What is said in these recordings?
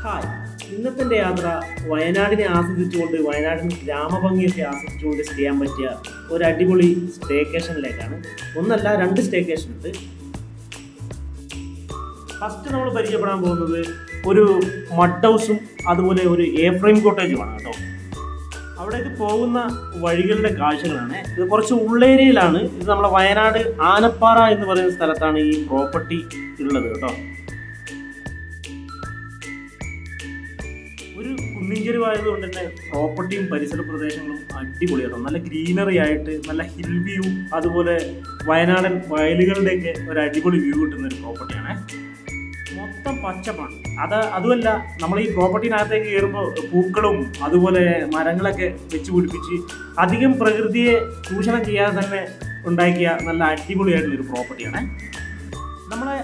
Hi, ഇന്നത്തെ എൻ്റെ യാത്ര വയനാടിനെ ആസ്വദിച്ചുകൊണ്ട് വയനാടിന് ഗ്രാമഭംഗിയൊക്കെ ആസ്വദിച്ചുകൊണ്ട് ചെയ്യാൻ പറ്റിയ ഒരു അടിപൊളി സ്റ്റേക്കേഷനിലേക്കാണ്. ഒന്നല്ല, രണ്ട് സ്റ്റേക്കേഷൻ ഉണ്ട്. ഫസ്റ്റ് നമ്മൾ പരിചയപ്പെടാൻ പോകുന്നത് ഒരു മഡ് ഹൗസും അതുപോലെ ഒരു എ ഫ്രെയിം കോട്ടേജുമാണ് കേട്ടോ. അവിടേക്ക് പോകുന്ന വഴികളുടെ കാഴ്ചകളാണ്. ഇത് കുറച്ച് ഉള്ളേരിയയിലാണ്. ഇത് നമ്മളെ വയനാട് ആനപ്പാറ എന്ന് പറയുന്ന സ്ഥലത്താണ് ഈ പ്രോപ്പർട്ടി ഉള്ളത് കേട്ടോ. ഒരു കുന്നിൻചെരുവായതുകൊണ്ട് തന്നെ പ്രോപ്പർട്ടിയും പരിസര പ്രദേശങ്ങളും അടിപൊളിയാണ്. നല്ല ഗ്രീനറി ആയിട്ട് നല്ല ഹിൽ വ്യൂ, അതുപോലെ വയനാടൻ വയലുകളുടെയൊക്കെ ഒരു അടിപൊളി വ്യൂ കിട്ടുന്ന ഒരു പ്രോപ്പർട്ടിയാണ്. മൊത്തം പച്ചപ്പാണ്. അതുമല്ല, നമ്മൾ ഈ പ്രോപ്പർട്ടിനകത്തേക്ക് കയറുമ്പോൾ പൂക്കളും അതുപോലെ മരങ്ങളൊക്കെ വെച്ച് പിടിപ്പിച്ച് അധികം പ്രകൃതിയെ ചൂഷണം ചെയ്യാതെ തന്നെ ഉണ്ടാക്കിയ നല്ല അടിപൊളിയായിട്ടുള്ളൊരു പ്രോപ്പർട്ടിയാണ്. നമ്മളെ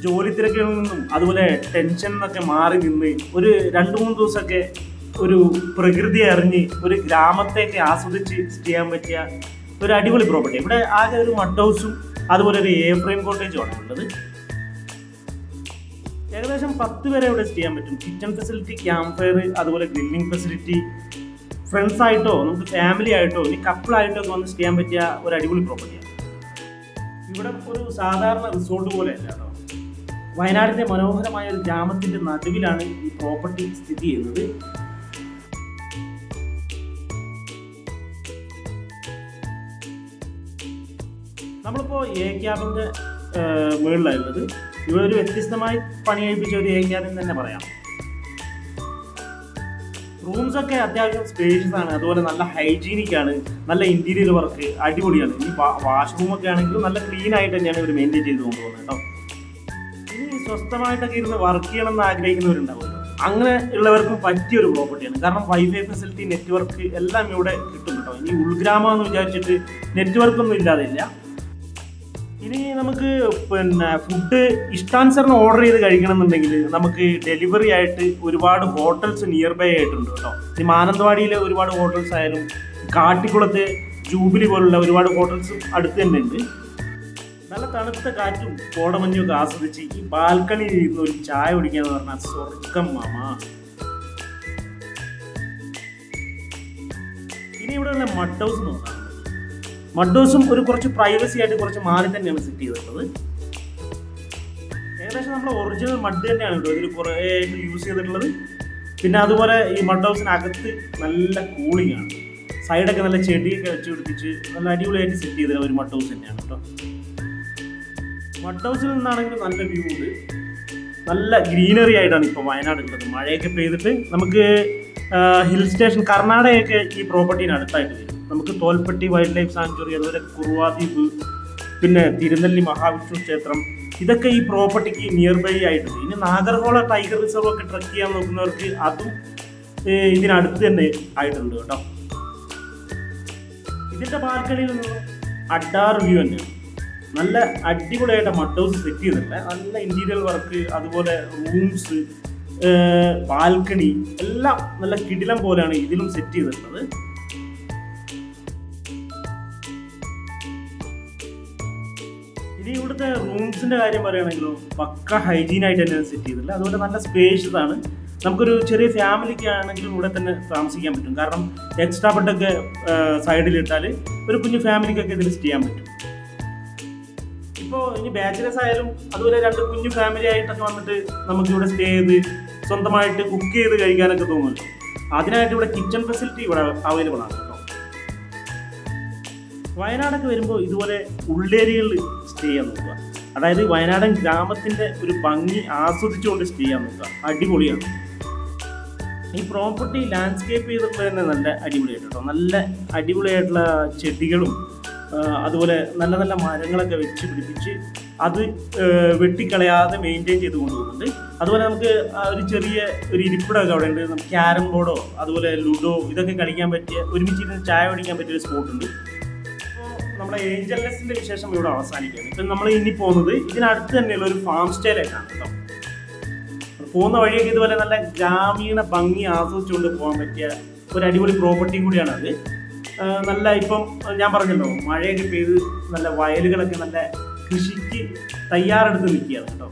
ജോലി തിരക്കുകളിൽ നിന്നും അതുപോലെ ടെൻഷൻ എന്നൊക്കെ മാറി നിന്ന് ഒരു 2-3 ദിവസമൊക്കെ ഒരു പ്രകൃതി അറിഞ്ഞ് ഒരു ഗ്രാമത്തേക്ക് ആസ്വദിച്ച് ചെയ്യാൻ പറ്റിയ ഒരു അടിപൊളി പ്രോപ്പർട്ടി. ഇവിടെ ആകെ ഒരു മഡ് ഹൗസും അതുപോലെ ഒരു എ ഫ്രെയിം കോട്ടേജുമാണ് ഉള്ളത്. ഏകദേശം 10 പേരെ ഇവിടെ ചെയ്യാൻ പറ്റും. കിച്ചൺ ഫെസിലിറ്റി, ക്യാമ്പ് ഫയർ, അതുപോലെ ഗ്രില്ലിംഗ് ഫെസിലിറ്റി. ഫ്രണ്ട്സ് ആയിട്ടോ നമുക്ക് ഫാമിലി ആയിട്ടോ ഇനി കപ്പിളായിട്ടോ ഒക്കെ വന്ന് ചെയ്യാൻ പറ്റിയ ഒരു അടിപൊളി പ്രോപ്പർട്ടിയാണ്. ഇവിടെ ഒരു സാധാരണ റിസോർട്ട് പോലെയല്ല കേട്ടോ. വയനാടിൻ്റെ മനോഹരമായ ഒരു ഗ്രാമത്തിൻ്റെ നടുവിലാണ് ഈ പ്രോപ്പർട്ടി സ്ഥിതി ചെയ്യുന്നത്. നമ്മളിപ്പോൾ എ ക്യാബിൻ്റെ മുകളിലായുള്ളത്. ഇവിടെ ഒരു വ്യത്യസ്തമായി പണി കഴിപ്പിച്ച ഒരു എ ക്യാബിൻ തന്നെ പറയാം. റൂംസൊക്കെ അത്യാവശ്യം സ്പേഷ്യസ് ആണ്, അതുപോലെ നല്ല ഹൈജീനിക് ആണ്, നല്ല ഇൻറ്റീരിയർ വർക്ക് അടിപൊളിയാണ്. ഈ വാഷ്റൂമൊക്കെ ആണെങ്കിലും നല്ല ക്ലീൻ ആയിട്ട് തന്നെയാണ് ഇവർ മെയിൻറ്റെയിൻ ചെയ്ത് കൊണ്ടുപോകുന്നത് കേട്ടോ. ഇനി സ്വസ്ഥമായിട്ടൊക്കെ ഇരുന്ന് വർക്ക് ചെയ്യണം എന്ന് ആഗ്രഹിക്കുന്നവരുണ്ടാവുമല്ലോ, അങ്ങനെ ഉള്ളവർക്കും പറ്റിയൊരു പ്രോപ്പർട്ടിയാണ്. കാരണം വൈഫൈ ഫെസിലിറ്റി, നെറ്റ്വർക്ക് എല്ലാം ഇവിടെ കിട്ടും കേട്ടോ. ഇനി ഉൾഗ്രാമം എന്ന് വിചാരിച്ചിട്ട് നെറ്റ്വർക്കൊന്നും ഇല്ലാതില്ല. ഇനി നമുക്ക് ഫുഡ് ഇഷ്ടാനുസരണം ഓർഡർ ചെയ്ത് കഴിക്കണം എന്നുണ്ടെങ്കിൽ നമുക്ക് ഡെലിവറി ആയിട്ട് ഒരുപാട് ഹോട്ടൽസ് നിയർ ബൈ ആയിട്ടുണ്ട് കേട്ടോ. ഈ മാനന്തവാടിയിലെ ഒരുപാട് ഹോട്ടൽസ് ആയാലും കാട്ടിക്കുളത്തെ ജൂബിലി പോലുള്ള ഒരുപാട് ഹോട്ടൽസും അടുത്ത് തന്നെ ഉണ്ട്. നല്ല തണുത്ത കാറ്റും കോടമഞ്ഞും ഒക്കെ ആസ്വദിച്ച് ഈ ബാൽക്കണിയിൽ ഇരുന്ന് ഒരു ചായ കുടിക്കാന്ന് പറഞ്ഞാൽ സ്വർഗം മാമാ. ഇനി ഇവിടെയുള്ള മഡ് ഹൗസ് നോക്കാം. മഡ് ഹൗസും ഒരു കുറച്ച് പ്രൈവസി ആയിട്ട് കുറച്ച് മാറി തന്നെയാണ് സെറ്റ് ചെയ്തിട്ടുള്ളത്. ഏകദേശം നമ്മുടെ ഒറിജിനൽ മഡ് തന്നെയാണ് കേട്ടോ ഇതിൽ കുറേ യൂസ് ചെയ്തിട്ടുള്ളത്. പിന്നെ അതുപോലെ ഈ മഡ് ഹൗസിനകത്ത് നല്ല കൂളിംഗ് ആണ്. സൈഡൊക്കെ നല്ല ചെടിയൊക്കെ വെച്ച് പിടിപ്പിച്ച് നല്ല അടിപൊളിയായിട്ട് സെറ്റ് ചെയ്തിട്ടുള്ള ഒരു മഡ് ഹൗസ് തന്നെയാണ് കേട്ടോ. മഡ് ഹൗസിൽ നിന്നാണെങ്കിൽ നല്ല വ്യൂ ഉണ്ട്. നല്ല ഗ്രീനറി ആയിട്ടാണ് ഇപ്പോൾ വയനാട് ഉള്ളത്. മഴയൊക്കെ പെയ്തിട്ട് നമുക്ക് ഹിൽ സ്റ്റേഷൻ കർണാടകയൊക്കെ ഈ പ്രോപ്പർട്ടീന് അടുത്തായിട്ട് വരും. നമുക്ക് തോൽപ്പെട്ടി വൈൽഡ് ലൈഫ് സാങ്ച്വറി, അതുപോലെ കുറുവാദ്വീപ്, പിന്നെ തിരുനെല്ലി മഹാവിഷ്ണു ക്ഷേത്രം, ഇതൊക്കെ ഈ പ്രോപ്പർട്ടിക്ക് നിയർ ബൈ ആയിട്ടുണ്ട്. ഇനി നാഗർഹോള ടൈഗർ റിസർവ് ഒക്കെ ട്രക്ക് ചെയ്യാൻ നോക്കുന്നവർക്ക് അതും ഇതിനടുത്ത് തന്നെ ആയിട്ടുണ്ട് കേട്ടോ. ഇതിൻ്റെ ബാൽക്കണിയിൽ നിന്നും അഡാർ വ്യൂ തന്നെയാണ്. നല്ല അടിപൊളിയായിട്ട് മഡ് ഹൗസ് സെറ്റ് ചെയ്തിട്ടുണ്ട്. നല്ല ഇൻറ്റീരിയർ വർക്ക്, അതുപോലെ റൂംസ്, ബാൽക്കണി എല്ലാം നല്ല കിടിലം പോലെയാണ് ഇതിലും സെറ്റ് ചെയ്തിട്ടുള്ളത്. ഇനി ഇവിടുത്തെ റൂംസിൻ്റെ കാര്യം പറയുകയാണെങ്കിലും പക്ക ഹൈജീനായിട്ട് തന്നെയാണ് സെറ്റ് ചെയ്തിട്ടുള്ളത്. അതുപോലെ നല്ല സ്പേഷ്യസ് ആണ്. നമുക്കൊരു ചെറിയ ഫാമിലിക്ക് ആണെങ്കിലും ഇവിടെ തന്നെ താമസിക്കാൻ പറ്റും. കാരണം എക്സ്ട്രാ ബെഡൊക്കെ സൈഡിലിട്ടാൽ ഒരു കുഞ്ഞു ഫാമിലിക്കൊക്കെ ഇതിൽ ചെയ്യാൻ പറ്റും. ഇപ്പോൾ ഇനി ബാച്ചിലേഴ്സ് ആയാലും അതുപോലെ 2 കുഞ്ഞു ഫാമിലി ആയിട്ടൊക്കെ വന്നിട്ട് നമുക്കിവിടെ സ്റ്റേ ചെയ്ത് സ്വന്തമായിട്ട് കുക്ക് ചെയ്ത് കഴിക്കാനൊക്കെ തോന്നുമല്ലോ. അതിനായിട്ട് ഇവിടെ കിച്ചൺ ഫെസിലിറ്റി ഇവിടെ അവൈലബിൾ ആണ് കേട്ടോ. വയനാടൊക്കെ വരുമ്പോൾ ഇതുപോലെ ഉള്ളേരിയകളിൽ സ്റ്റേ ചെയ്യാൻ നോക്കുക. അതായത് വയനാടൻ ഗ്രാമത്തിൻ്റെ ഒരു ഭംഗി ആസ്വദിച്ചുകൊണ്ട് സ്റ്റേ ചെയ്യാൻ നോക്കുക. അടിപൊളിയാണ്. ഈ പ്രോപ്പർട്ടി ലാൻഡ്സ്കേപ്പ് ചെയ്തിട്ടുള്ളത് തന്നെ നല്ല അടിപൊളിയായിട്ട് കേട്ടോ. നല്ല അടിപൊളിയായിട്ടുള്ള ചെടികളും അതുപോലെ നല്ല നല്ല മരങ്ങളൊക്കെ വെച്ച് പിടിപ്പിച്ച് അത് വെട്ടിക്കളയാതെ മെയിൻറ്റെയിൻ ചെയ്ത് കൊണ്ടുപോകുന്നുണ്ട്. അതുപോലെ നമുക്ക് ഒരു ചെറിയ ഒരു ഇരിപ്പിടമൊക്കെ അവിടെ ഉണ്ട്. നമുക്ക് ക്യാരം ബോർഡോ അതുപോലെ ലുഡോ ഇതൊക്കെ കളിക്കാൻ പറ്റിയ, ഒരുമിച്ചിരുന്ന് ചായ കുടിക്കാൻ പറ്റിയ ഒരു സ്പോട്ടുണ്ട്. അപ്പോൾ നമ്മുടെ ഏഞ്ചൽ നെസ്റ്റിൻ്റെ വിശേഷം ഇവിടെ അവസാനിക്കുകയാണ്. ഇപ്പം നമ്മൾ ഇനി പോകുന്നത് ഇതിനടുത്ത് തന്നെയുള്ള ഒരു ഫാം സ്റ്റൈലായിട്ടാണ് കേട്ടോ. പോകുന്ന വഴിയൊക്കെ ഇതുപോലെ നല്ല ഗ്രാമീണ ഭംഗി ആസ്വദിച്ചുകൊണ്ട് പോകാൻ പറ്റിയ ഒരു അടിപൊളി പ്രോപ്പർട്ടിയും കൂടിയാണ് അത്. നല്ല ഇപ്പം ഞാൻ പറഞ്ഞല്ലോ, മഴയൊക്കെ പെയ്ത് നല്ല വയലുകളൊക്കെ നല്ല കൃഷിക്ക് തയ്യാറെടുത്ത് നിൽക്കുകയാണ് കേട്ടോ.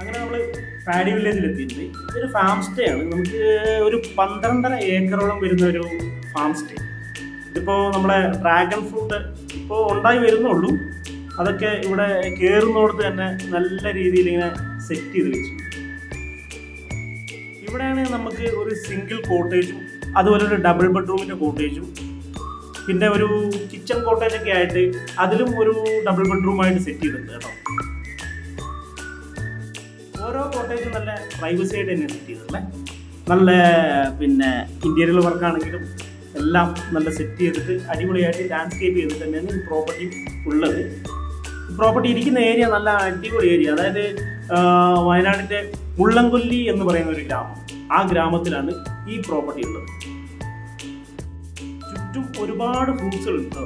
അങ്ങനെ നമ്മൾ പാഡി വില്ലേജിൽ എത്തിയിട്ടുണ്ട്. ഇതൊരു ഫാം സ്റ്റേ ആണ്. നമുക്ക് ഒരു 12.5 ഏക്കറോളം വരുന്ന ഒരു ഫാം സ്റ്റേ. ഇതിപ്പോൾ നമ്മളെ ഡ്രാഗൺ ഫ്രൂട്ട് ഇപ്പോൾ ഉണ്ടായി വരുന്നുള്ളൂ. അതൊക്കെ ഇവിടെ കയറുന്നിടത്ത് തന്നെ നല്ല രീതിയിൽ ഇങ്ങനെ സെറ്റ് ചെയ്ത് വെച്ചിട്ടുണ്ട്. ഇവിടെയാണ് നമുക്ക് ഒരു സിംഗിൾ കോട്ടേജും അതുപോലെ ഒരു ഡബിൾ ബെഡ്റൂമിൻ്റെ കോട്ടേജും പിന്നെ ഒരു കിച്ചൺ കോട്ടേജൊക്കെ ആയിട്ട് അതിലും ഒരു ഡബിൾ ബെഡ്റൂമായിട്ട് സെറ്റ് ചെയ്തിട്ടുണ്ട് കേട്ടോ. ഓരോ കോട്ടേജും നല്ല പ്രൈവസി ആയിട്ട് തന്നെ സെറ്റ് ചെയ്തിട്ടുള്ളത്. നല്ല പിന്നെ ഇന്റീരിയർ വർക്കാണെങ്കിലും എല്ലാം നല്ല സെറ്റ് ചെയ്തിട്ട് അടിപൊളിയായിട്ട് ലാൻഡ്സ്കേപ്പ് ചെയ്തിട്ട് തന്നെയാണ് ഈ പ്രോപ്പർട്ടി ഉള്ളത്. ഈ പ്രോപ്പർട്ടി ഇരിക്കുന്ന ഏരിയ നല്ല അടിപൊളി ഏരിയ. അതായത് വയനാടിൻ്റെ മുള്ളംകൊല്ലി എന്ന് പറയുന്ന ഒരു ഗ്രാമം, ആ ഗ്രാമത്തിലാണ് ഈ പ്രോപ്പർട്ടി ഉള്ളത്. ചുറ്റും ഒരുപാട് ഫ്രൂട്ട്സുകളുണ്ട്.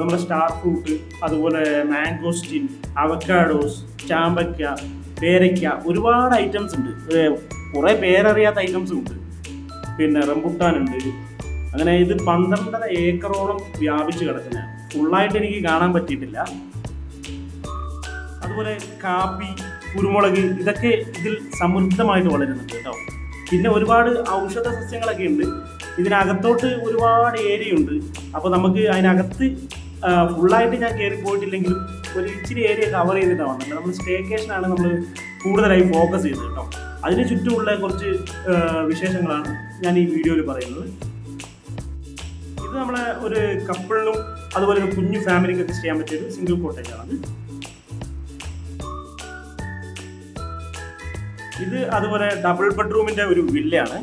നമ്മുടെ സ്റ്റാർ ഫ്രൂട്ട്, അതുപോലെ മാംഗോസ്റ്റിൻ, അവക്കാഡോസ്, ചാമ്പയ്ക്ക, പേരയ്ക്ക, ഒരുപാട് ഐറ്റംസ് ഉണ്ട്. കുറേ പേരറിയാത്ത ഐറ്റംസും ഉണ്ട്. പിന്നെ റംബുട്ടാനുണ്ട്. അങ്ങനെ ഇത് 12.5 ഏക്കറോളം വ്യാപിച്ച് കിടക്കുന്നതാണ്. ഫുള്ളായിട്ട് എനിക്ക് കാണാൻ പറ്റിയിട്ടില്ല. അതുപോലെ കാപ്പി, കുരുമുളക്, ഇതൊക്കെ ഇതിൽ സമൃദ്ധമായിട്ട് വളരുന്നുണ്ട് കേട്ടോ. പിന്നെ ഒരുപാട് ഔഷധ സസ്യങ്ങളൊക്കെ ഉണ്ട്. ഇതിനകത്തോട്ട് ഒരുപാട് ഏരിയ ഉണ്ട്. അപ്പോൾ നമുക്ക് അതിനകത്ത് ഫുള്ളായിട്ട് ഞാൻ കയറി പോയിട്ടില്ലെങ്കിലും ഒരു ഇച്ചിരി ഏരിയ കവർ ചെയ്തിട്ടാണ് വന്നത്. നമ്മൾ സ്റ്റേക്കേഷനാണ് നമ്മൾ കൂടുതലായി ഫോക്കസ് ചെയ്തത് കേട്ടോ. അതിന് ചുറ്റുമുള്ള കുറച്ച് വിശേഷങ്ങളാണ് ഞാൻ ഈ വീഡിയോയിൽ പറയുന്നത്. ഇത് നമ്മളെ ഒരു കപ്പിളിനും അതുപോലെ ഒരു കുഞ്ഞു ഫാമിലിക്കൊക്കെ ചെയ്യാൻ പറ്റിയൊരു സിംഗിൾ കോട്ടേജാണ്. ഇത് അതുപോലെ ഡബിൾ ബെഡ്റൂമിൻ്റെ ഒരു വില്ലയാണ്.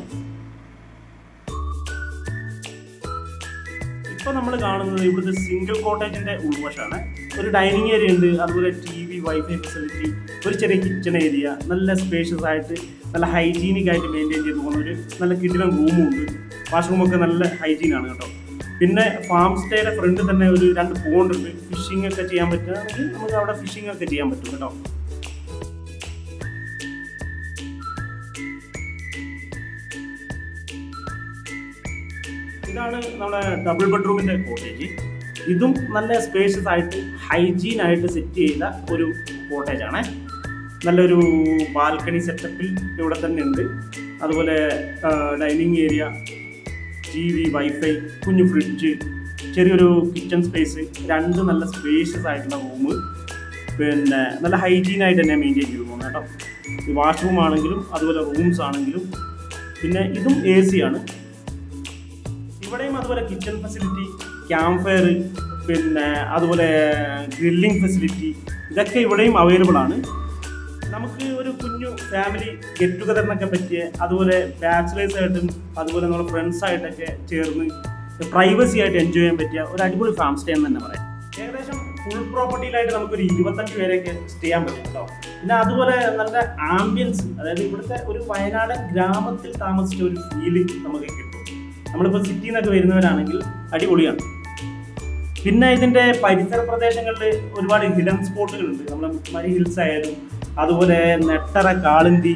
ഇപ്പോൾ നമ്മൾ കാണുന്നത് ഇവിടുത്തെ സിംഗിൾ കോട്ടേജിൻ്റെ ഉൾവശമാണ്. ഒരു ഡൈനിങ് ഏരിയ ഉണ്ട്, അതുപോലെ TV, വൈഫൈ ഫെസിലിറ്റി, ഒരു ചെറിയ കിച്ചൺ ഏരിയ, നല്ല സ്പേഷ്യസ് ആയിട്ട് നല്ല ഹൈജീനിക് ആയിട്ട് മെയിൻറ്റെയിൻ ചെയ്ത് പോകുന്ന ഒരു നല്ല കിടിലൻ റൂമും ഉണ്ട്. വാഷ്റൂമൊക്കെ നല്ല ഹൈജീനാണ് കേട്ടോ. പിന്നെ ഫാം സ്റ്റേയുടെ ഫ്രണ്ടിൽ തന്നെ ഒരു 2 പോണ്ട് ഉണ്ട്. ഫിഷിംഗ് ഒക്കെ ചെയ്യാൻ പറ്റുകയാണെങ്കിൽ നമുക്ക് അവിടെ ഫിഷിംഗ് ഒക്കെ ചെയ്യാൻ പറ്റും കേട്ടോ. ഇതാണ് നമ്മുടെ ഡബിൾ ബെഡ്റൂമിൻ്റെ കോട്ടേജ്. ഇതും നല്ല സ്പേഷ്യസ് ആയിട്ട് ഹൈജീൻ ആയിട്ട് സെറ്റ് ചെയ്ത ഒരു കോട്ടേജാണ്. നല്ലൊരു ബാൽക്കണി സെറ്റപ്പിൽ ഇവിടെ തന്നെ ഉണ്ട്. അതുപോലെ ഡൈനിങ് ഏരിയ, TV, വൈഫൈ, കുഞ്ഞു ഫ്രിഡ്ജ്, ചെറിയൊരു കിച്ചൺ സ്പേസ്, 2 നല്ല സ്പേഷ്യസ് ആയിട്ടുള്ള റൂം. പിന്നെ നല്ല ഹൈജീനായിട്ട് തന്നെ മെയിൻറ്റെയിൻ ചെയ്ത് പോകുന്നത് കേട്ടോ. ഈ വാഷ്റൂം ആണെങ്കിലും അതുപോലെ റൂംസ് ആണെങ്കിലും. പിന്നെ ഇതും AC ആണ്. ഇവിടെയും അതുപോലെ കിച്ചൺ ഫെസിലിറ്റി, ക്യാമ്പ് ഫയർ, പിന്നെ അതുപോലെ ഗ്രില്ലിംഗ് ഫെസിലിറ്റി, ഇതൊക്കെ ഇവിടെയും അവൈലബിൾ ആണ്. നമുക്ക് ഒരു കുഞ്ഞു ഫാമിലി ഗെറ്റ് ടുഗദറിനൊക്കെ പറ്റിയ, അതുപോലെ ബാച്ചിലേഴ്സായിട്ടും അതുപോലെ നമ്മുടെ ഫ്രണ്ട്സായിട്ടൊക്കെ ചേർന്ന് പ്രൈവസി ആയിട്ട് എൻജോയ് ചെയ്യാൻ പറ്റിയ ഒരു അടിപൊളി ഫാം സ്റ്റേ എന്ന് തന്നെ പറയാം. ഏകദേശം ഫുൾ പ്രോപ്പർട്ടിയിലായിട്ട് നമുക്കൊരു 25 പേരെയൊക്കെ സ്റ്റേ ചെയ്യാൻ പറ്റും കേട്ടോ. പിന്നെ അതുപോലെ നല്ല ആംബിയൻസ്, അതായത് ഇവിടുത്തെ ഒരു വയനാടൻ ഗ്രാമത്തിൽ താമസിച്ച ഒരു ഫീല് നമുക്ക് കിട്ടും. നമ്മളിപ്പോൾ സിറ്റിയിൽ നിന്നൊക്കെ വരുന്നവരാണെങ്കിൽ അടിപൊളിയാണ്. പിന്നെ ഇതിൻ്റെ പരിസര പ്രദേശങ്ങളിൽ ഒരുപാട് ഹിഡൻ സ്പോട്ടുകളുണ്ട്. നമ്മുടെ മുത്തുമാരി ഹിൽസ് ആയാലും അതുപോലെ നെട്ടറ, കാളിന്തി,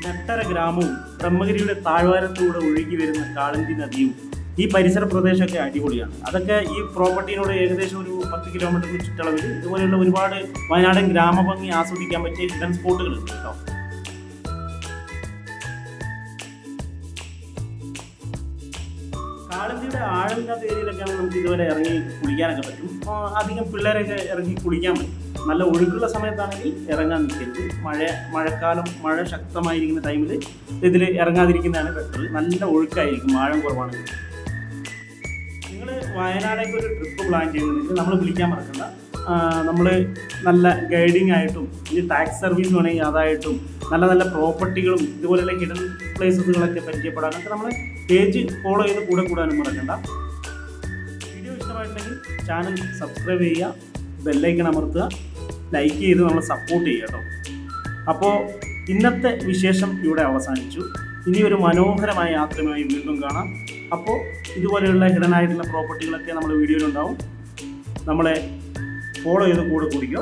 നെട്ടറ ഗ്രാമവും ബ്രഹ്മഗിരിയുടെ താഴ്വാരത്തൂടെ ഒഴുകി വരുന്ന കാളിന്തി നദിയും ഈ പരിസര പ്രദേശമൊക്കെ അടിപൊളിയാണ്. അതൊക്കെ ഈ പ്രോപ്പർട്ടിയിനോട് ഏകദേശം ഒരു 10 കിലോമീറ്റർ ചുറ്റളവിൽ ഇതുപോലെയുള്ള ഒരുപാട് വയനാടൻ ഗ്രാമഭംഗി ആസ്വദിക്കാൻ പറ്റിയ ഹിഡൻ സ്പോട്ടുകളുണ്ട് കേട്ടോ. കാളിന്തിയുടെ ആഴമില്ലാത്ത ഏരിയയിലൊക്കെയാണ് നമുക്ക് ഇതുവരെ ഇറങ്ങി കുളിക്കാനൊക്കെ പറ്റും. അധികം പിള്ളേരൊക്കെ ഇറങ്ങി കുളിക്കാൻ പറ്റും. നല്ല ഒഴുക്കുള്ള സമയത്താണെങ്കിൽ ഇറങ്ങാൻ നിൽക്കരുത്. മഴക്കാലം, മഴ ശക്തമായിരിക്കുന്ന ടൈമിൽ ഇതിൽ ഇറങ്ങാതിരിക്കുന്നതാണ് ബെറ്റർ. നല്ല ഒഴുക്കായിരിക്കും, ആഴം കുറവാണെങ്കിൽ. നിങ്ങൾ വയനാടേക്ക് ഒരു ട്രിപ്പ് പ്ലാൻ ചെയ്യുന്നുണ്ടെങ്കിൽ നമ്മൾ വിളിക്കാൻ മറക്കണ്ട. നമ്മൾ നല്ല ഗൈഡിങ് ആയിട്ടും ഇനി ടാക്സ് സർവീസ് വേണമെങ്കിൽ അതായിട്ടും നല്ല നല്ല പ്രോപ്പർട്ടികളും ഇതുപോലെയുള്ള ഹിഡൻ പ്ലേസസുകളൊക്കെ പരിചയപ്പെടാനൊക്കെ നമ്മളെ പേജ് ഫോളോ ചെയ്ത് കൂടാനും മറക്കണ്ട. വീഡിയോ ഇഷ്ടമായിട്ടുണ്ടെങ്കിൽ ചാനൽ സബ്സ്ക്രൈബ് ചെയ്യുക, ബെല്ലൈക്കൺ അമർത്തുക, ലൈക്ക് ചെയ്ത് നമ്മളെ സപ്പോർട്ട് ചെയ്യുക കേട്ടോ. അപ്പോൾ ഇന്നത്തെ വിശേഷം ഇവിടെ അവസാനിച്ചു. ഇനി ഒരു മനോഹരമായ യാത്രയുമായി വീണ്ടും കാണാം. അപ്പോൾ ഇതുപോലെയുള്ള ഹിഡൻ ആയിട്ടുള്ള പ്രോപ്പർട്ടികളൊക്കെ നമ്മുടെ വീഡിയോയിലുണ്ടാവും. നമ്മളെ ഫോളോ ചെയ്ത് കൂടെ കൂടിക്കോ.